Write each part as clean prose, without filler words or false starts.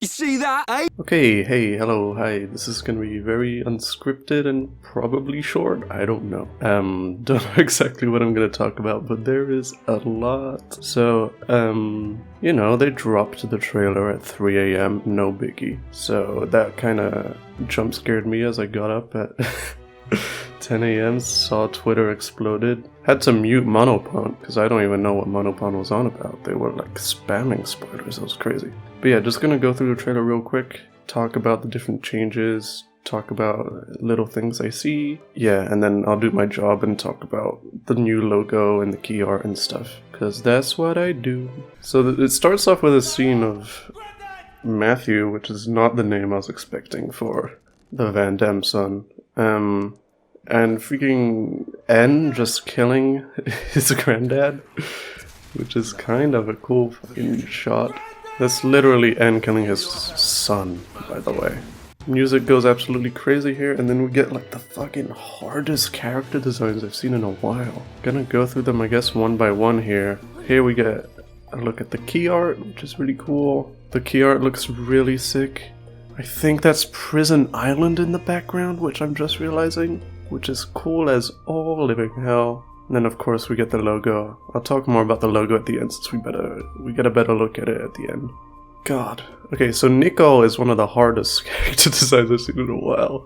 You see that, eh? Okay, hey, hello, hi. This is gonna be very unscripted and probably short. I don't know. Don't know exactly what I'm gonna talk about, but there is a lot. So, you know, they dropped the trailer at 3 a.m. No biggie. So that kind of jump scared me as I got up at 10 a.m. Saw Twitter exploded. Had to mute Monopon because I don't even know what Monopon was on about. They were like spamming spoilers. It was crazy. But yeah, just gonna go through the trailer real quick, talk about the different changes, talk about little things I see. Yeah, and then I'll do my job and talk about the new logo and the key art and stuff, because that's what I do. So it starts off with a scene of Matthew, which is not the name I was expecting for the Van Damme son. And freaking N just killing his granddad, which is kind of a cool fucking shot. That's literally N killing his son, by the way. Music goes absolutely crazy here, and then we get like the fucking hardest character designs I've seen in a while. Gonna go through them, I guess, one by one here. Here we get a look at the key art, which is really cool. The key art looks really sick. I think that's Prison Island in the background, which I'm just realizing, which is cool as all living hell. And then of course we get the logo. I'll talk more about the logo at the end since we get a better look at it at the end. God. Okay, so Nico is one of the hardest character designs I've seen in a while.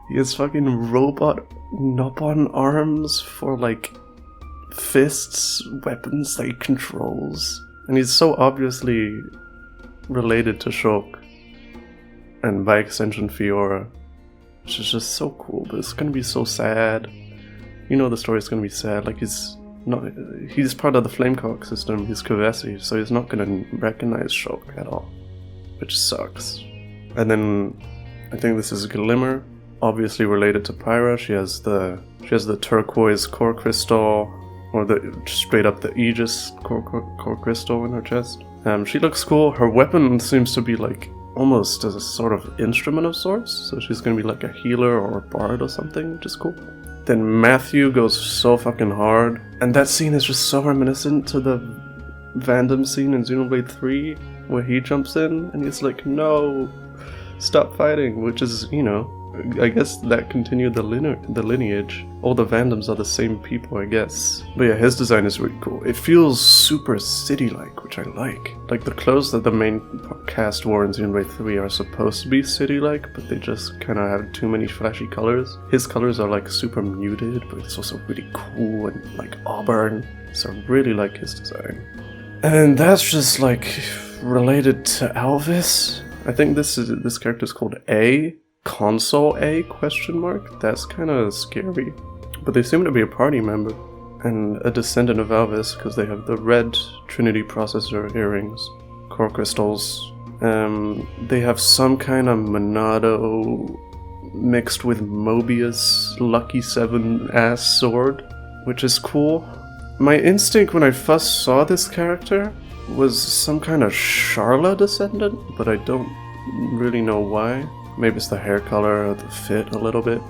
He has fucking robot knob-on arms for like fists, weapons that he controls. And he's so obviously related to Shulk. And by extension Fiora. Which is just so cool, but it's gonna be so sad. You know the story's gonna be sad, like he's part of the Flamecock system, he's Kavesi, so he's not gonna recognize Shulk at all. Which sucks. And then I think this is Glimmer, obviously related to Pyra. She has the turquoise core crystal, or the straight up the Aegis core crystal in her chest. She looks cool. Her weapon seems to be like almost as a sort of instrument of sorts, so she's gonna be like a healer or a bard or something, which is cool. Then Matthew goes so fucking hard, and that scene is just so reminiscent to the Van Damme scene in Xenoblade 3, where he jumps in and he's like, no, stop fighting, which is, you know, I guess that continued the lineage. All the Van Dammes are the same people, I guess. But yeah, his design is really cool. It feels super city-like, which I like. Like the clothes that the main cast wore in Xenoblade 3 are supposed to be city-like, but they just kind of have too many flashy colors. His colors are like super muted, but it's also really cool and like auburn. So I really like his design. And that's just like related to Alvis. I think this character is called A. Console A ? That's kind of scary. But they seem to be a party member and a descendant of Alvis because they have the red Trinity processor earrings, core crystals. They have some kind of Monado mixed with Mobius Lucky 7 ass sword, which is cool. My instinct when I first saw this character was some kind of Sharla descendant, but I don't really know why. Maybe it's the hair color or the fit a little bit.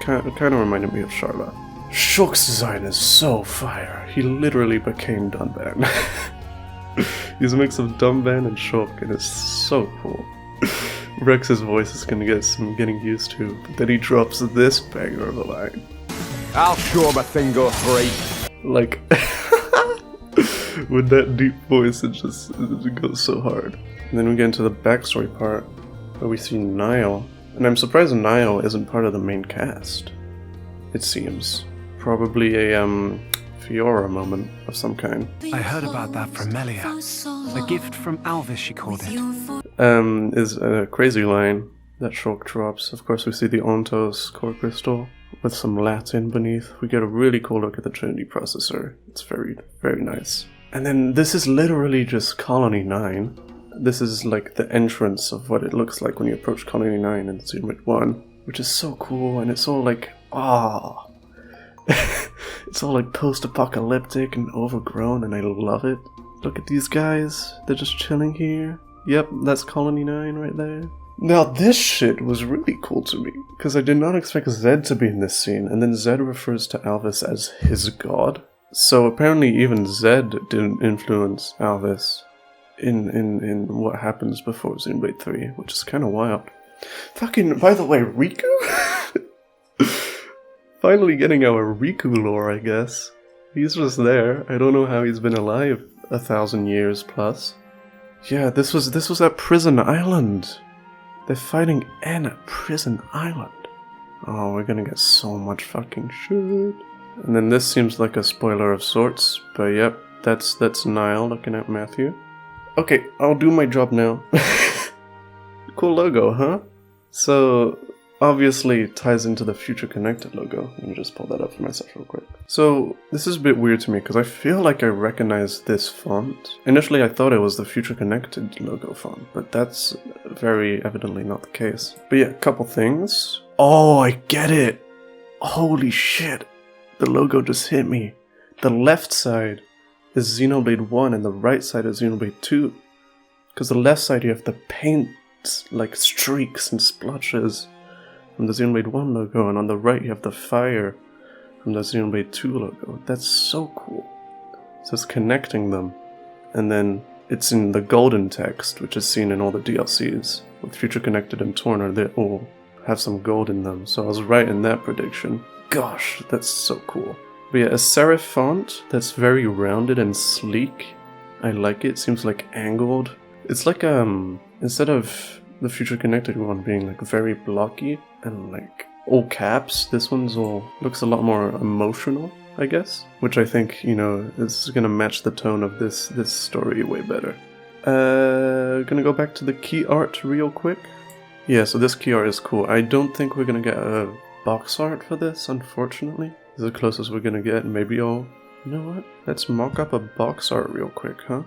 Kind of reminded me of Sharla. Shulk's design is so fire. He literally became Dunban. He's a mix of Dunban and Shulk, and it's so cool. Rex's voice is gonna get some getting used to, but then he drops this banger of a line. I'll show him a thing or three. Like, with that deep voice, it goes so hard. And then we get into the backstory part, where we see Niall, and I'm surprised Niall isn't part of the main cast. It seems. Probably a Fiora moment of some kind. I heard about that from Melia. A gift from Alvis, she called it. Is a crazy line that Shulk drops. Of course we see the Ontos core crystal with some Latin beneath. We get a really cool look at the Trinity processor. It's very, very nice. And then this is literally just Colony 9. This is like the entrance of what it looks like when you approach Colony 9 in Xenoblade 1, which is so cool, and it's all like, it's all like post-apocalyptic and overgrown, and I love it. Look at these guys, they're just chilling here. Yep, that's Colony 9 right there. Now this shit was really cool to me, because I did not expect Zed to be in this scene, and then Zed refers to Alvis as his god. So apparently even Zed didn't influence Alvis. in what happens before Xenoblade 3, which is kind of wild. Fucking, by the way, Riku? Finally getting our Riku lore, I guess. He's just there. I don't know how he's been alive 1,000 years plus. Yeah, this was at Prison Island. They're fighting in a prison island. Oh, we're gonna get so much fucking shit. And then this seems like a spoiler of sorts, but yep, that's Niall looking at Matthew. Okay, I'll do my job now. Cool logo, huh? So, obviously it ties into the Future Connected logo. Let me just pull that up for myself real quick. So, this is a bit weird to me because I feel like I recognize this font. Initially I thought it was the Future Connected logo font, but that's very evidently not the case. But yeah, a couple things. Oh, I get it! Holy shit! The logo just hit me. The left side is Xenoblade 1 and the right side is Xenoblade 2. Because the left side you have the paint, like streaks and splotches from the Xenoblade 1 logo, and on the right you have the fire from the Xenoblade 2 logo. That's so cool. So it's connecting them. And then it's in the golden text, which is seen in all the DLCs. With Future Connected and Torna, they all have some gold in them. So I was right in that prediction. Gosh, that's so cool. But yeah, a serif font that's very rounded and sleek. I like it. Seems like angled. It's like instead of the Future Connected one being like very blocky and like all caps, this one's all looks a lot more emotional, I guess. Which I think, you know, is gonna match the tone of this story way better. Gonna go back to the key art real quick. Yeah, so this key art is cool. I don't think we're gonna get a box art for this, unfortunately. This is the closest we're gonna get. Maybe I'll... You know what? Let's mock up a box art real quick, huh?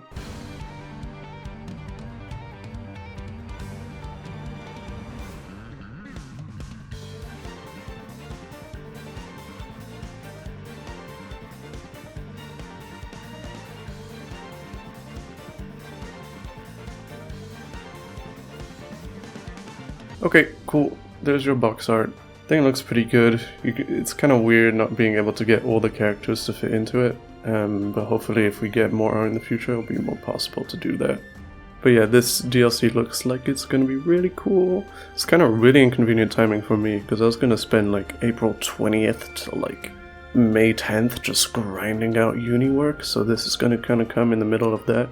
Okay, cool. There's your box art. I think it looks pretty good. It's kind of weird not being able to get all the characters to fit into it, but hopefully if we get more art in the future, it'll be more possible to do that. But yeah, this DLC looks like it's gonna be really cool. It's kind of really inconvenient timing for me, because I was gonna spend like April 20th to like May 10th just grinding out uni work, so this is gonna kind of come in the middle of that.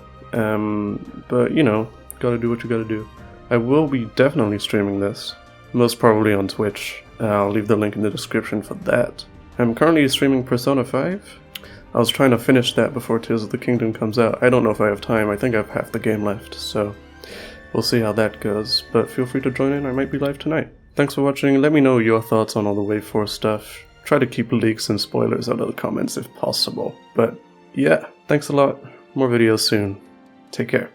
But you know, gotta do what you gotta do. I will be definitely streaming this, most probably on Twitch. I'll leave the link in the description for that. I'm currently streaming Persona 5. I was trying to finish that before Tears of the Kingdom comes out. I don't know if I have time. I think I have half the game left, so we'll see how that goes. But feel free to join in. I might be live tonight. Thanks for watching. Let me know your thoughts on all the Wave 4 stuff. Try to keep leaks and spoilers out of the comments if possible. But yeah, thanks a lot. More videos soon. Take care.